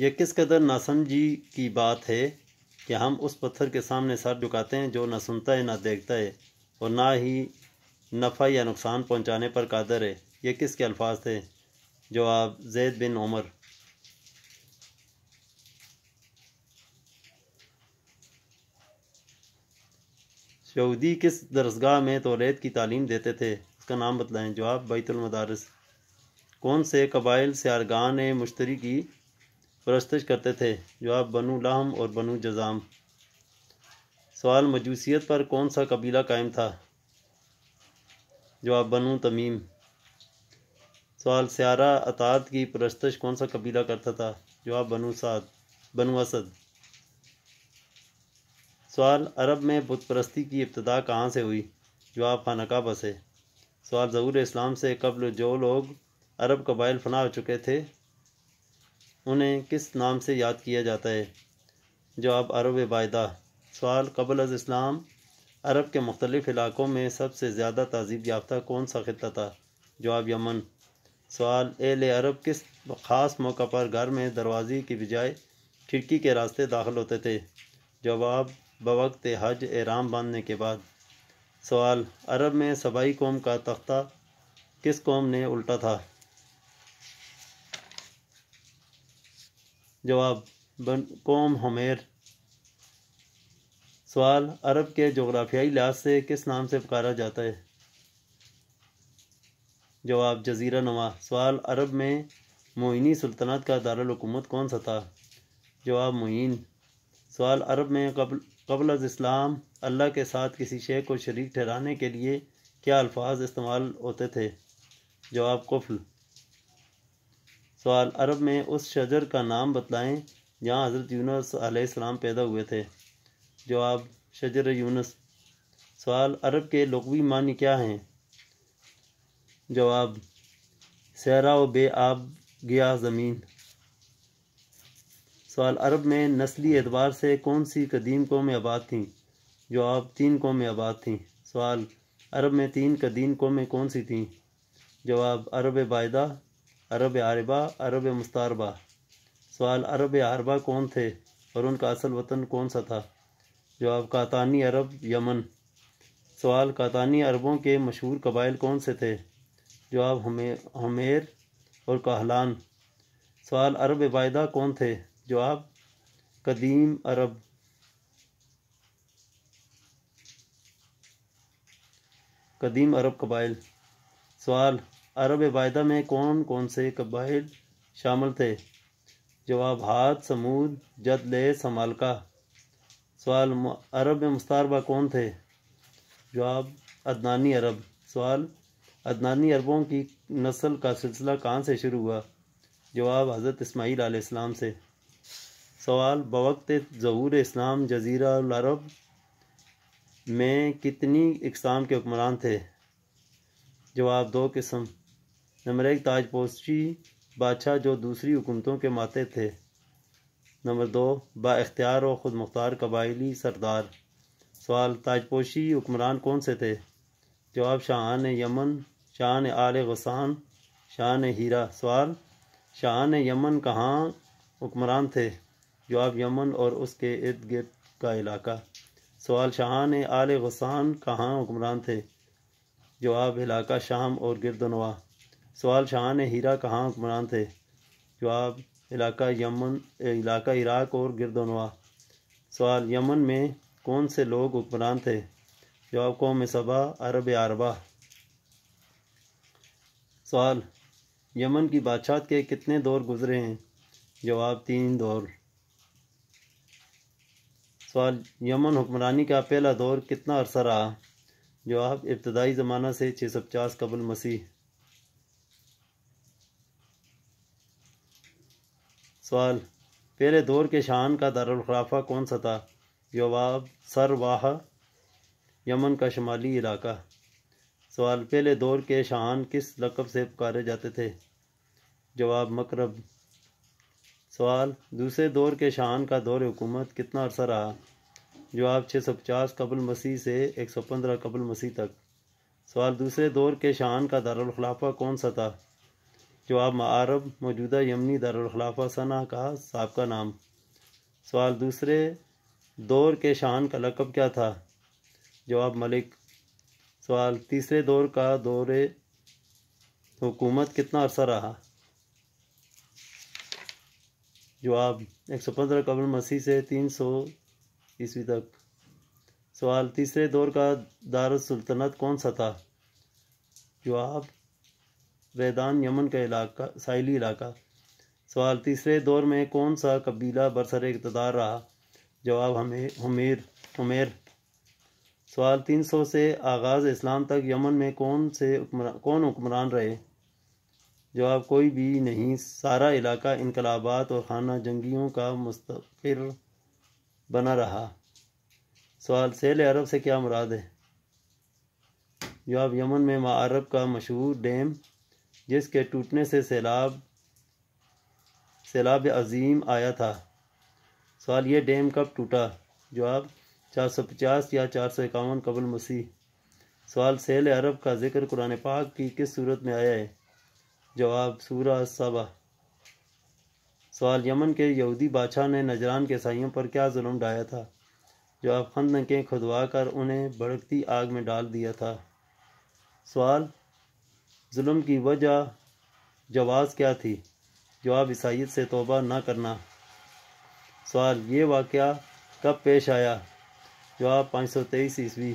یہ کس قدر ناسمجھی کی بات ہے کہ ہم اس پتھر کے سامنے سر جھکاتے ہیں جو نہ سنتا ہے نہ دیکھتا ہے اور نہ ہی نفع یا نقصان پہنچانے پر قادر ہے۔ یہ کس کے الفاظ تھے؟ جواب: زید بن عمر۔ یہودی کس درسگاہ میں توحید کی تعلیم دیتے تھے؟ اس کا نام بتلائیں۔ جواب: بیت المدارس۔ کون سے قبائل سیارگان مشتری کی پرستش کرتے تھے؟ جواب: بنو لحم اور بنو جذام۔ سوال: مجوسیت پر کون سا قبیلہ قائم تھا؟ جواب: بنو تمیم۔ سوال: سیارہ اطارد کی پرستش کون سا قبیلہ کرتا تھا؟ جواب: بنو اسد۔ سوال: عرب میں بت پرستی کی ابتدا کہاں سے ہوئی؟ جواب: خانہ کعبہ سے۔ سوال: ظہور اسلام سے قبل جو لوگ عرب قبائل فنا ہو چکے تھے انہیں کس نام سے یاد کیا جاتا ہے؟ جواب: عرب بائدہ۔ سوال: قبل از اسلام عرب کے مختلف علاقوں میں سب سے زیادہ تہذیب یافتہ کون سا خطہ تھا؟ جواب: یمن۔ سوال: اہل عرب کس خاص موقع پر گھر میں دروازے کی بجائے کھڑکی کے راستے داخل ہوتے تھے؟ جواب: بوقت حج احرام باندھنے کے بعد۔ سوال: عرب میں سبائی قوم کا تختہ کس قوم نے الٹا تھا؟ جواب: قوم حمیر۔ سوال: عرب کے جغرافیائی لحاظ سے کس نام سے پکارا جاتا ہے؟ جواب: جزیرہ نما۔ سوال: عرب میں معینی سلطنت کا دارالحکومت کون سا تھا؟ جواب: معین۔ سوال: عرب میں قبل از اسلام اللہ کے ساتھ کسی شے کو شریک ٹھہرانے کے لیے کیا الفاظ استعمال ہوتے تھے؟ جواب: کفل۔ سوال: عرب میں اس شجر کا نام بتلائیں جہاں حضرت یونس علیہ السلام پیدا ہوئے تھے؟ جواب: شجر یونس۔ سوال: عرب کے لغوی معنی کیا ہیں؟ جواب: صحرا و بے آب گیا زمین۔ سوال: عرب میں نسلی اعتبار سے کون سی قدیم قومیں آباد تھیں؟ جواب: 3 قومیں آباد تھیں۔ سوال: عرب میں 3 قدیم قومیں کون سی تھیں؟ جواب: عرب بائدہ، عرب عاربہ، عرب مستعربہ۔ سوال: عرب عاربہ کون تھے اور ان کا اصل وطن کون سا تھا؟ جواب: قحطانی عرب، یمن۔ سوال: قحطانی عربوں کے مشہور قبائل کون سے تھے؟ جواب: حمیر اور کاہلان۔ سوال: عرب بائدہ کون تھے؟ جواب: قدیم عرب۔ قدیم عرب قبائل۔ سوال: عرب بائدہ میں کون کون سے قبائل شامل تھے؟ جواب: عاد، سمود، جد، لیث، عمالقہ۔ سوال: عرب مستعربہ کون تھے؟ جواب: عدنانی عرب۔ سوال: عدنانی عربوں کی نسل کا سلسلہ کہاں سے شروع ہوا؟ جواب: حضرت اسماعیل علیہ السلام سے۔ سوال: بوقت ظہور اسلام جزیرہ العرب میں کتنی اقسام کے حکمران تھے؟ جواب: 2 قسم۔ نمبر 1: تاج پوشی بادشاہ جو دوسری حکومتوں کے ماتحت تھے۔ نمبر 2: با اختیار و خود مختار قبائلی سردار۔ سوال: تاج پوشی حکمران کون سے تھے؟ جواب: شاہان یمن، شاہان آل غسان، شاہان ہیرا۔ سوال: شاہان یمن کہاں حکمران تھے؟ جواب: یمن اور اس کے ارد گرد کا علاقہ۔ سوال: شاہان آل غسان کہاں حکمران تھے؟ جواب: علاقہ شام اور گرد و نواح۔ سوال: شاہان ہیرا کہاں حکمران تھے؟ جواب: علاقہ یمن، علاقہ عراق اور گرد و نواح۔ سوال: یمن میں کون سے لوگ حکمران تھے؟ جواب: قوم سبا، عرب عاربہ۔ سوال: یمن کی بادشاہت کے کتنے دور گزرے ہیں؟ جواب: 3 دور۔ سوال: یمن حکمرانی کا پہلا دور کتنا عرصہ رہا؟ جواب: ابتدائی زمانہ سے 650 قبل مسیح۔ سوال: پہلے دور کے شاہان کا دارالخلافہ کون سا تھا؟ جواب: سرواہ، یمن کا شمالی علاقہ۔ سوال: پہلے دور کے شاہان کس لقب سے پکارے جاتے تھے؟ جواب: مکرب۔ سوال: دوسرے دور کے شاہان کا دور حکومت کتنا عرصہ رہا؟ جواب: 650 قبل مسیح سے 115 قبل مسیح تک۔ سوال: دوسرے دور کے شاہان کا دارالخلافہ کون سا تھا؟ جواب معارب موجودہ یمنی دارالخلافہ صنعا کا سابقہ نام۔ سوال دوسرے دور کے شاہان کا لقب کیا تھا؟ جواب ملک۔ سوال تیسرے دور کا دور حکومت کتنا عرصہ رہا؟ جواب 115 قبل مسیح سے 300 عیسوی تک۔ سوال تیسرے دور کا دارالسلطنت کون سا تھا؟ جواب ویدان یمن کا علاقہ ساحلی علاقہ۔ سوال تیسرے دور میں کون سا قبیلہ برسر اقتدار رہا؟ جواب حمیر۔ سوال 300 سے آغاز اسلام تک یمن میں کون حکمران رہے؟ جواب کوئی بھی نہیں، سارا علاقہ انقلابات اور خانہ جنگیوں کا مستقر بنا رہا۔ سوال سیل عرب سے کیا مراد ہے؟ جواب یمن میں معارب کا مشہور ڈیم جس کے ٹوٹنے سے سیلاب عظیم آیا تھا۔ سوال یہ ڈیم کب ٹوٹا؟ جواب 450 یا 451 قبل مسیح۔ سوال سیل عرب کا ذکر قرآن پاک کی کس صورت میں آیا ہے؟ جواب سورہ سبا۔ سوال یمن کے یہودی بادشاہ نے نجران کے عیسائیوں پر کیا ظلم ڈھایا تھا؟ جواب خندقیں کھدوا کر انہیں بھڑکتی آگ میں ڈال دیا تھا۔ سوال ظلم کی وجہ جواز کیا تھی؟ جواب عیسائیت سے توبہ نہ کرنا۔ سوال یہ واقعہ کب پیش آیا؟ جواب 523 عیسوی۔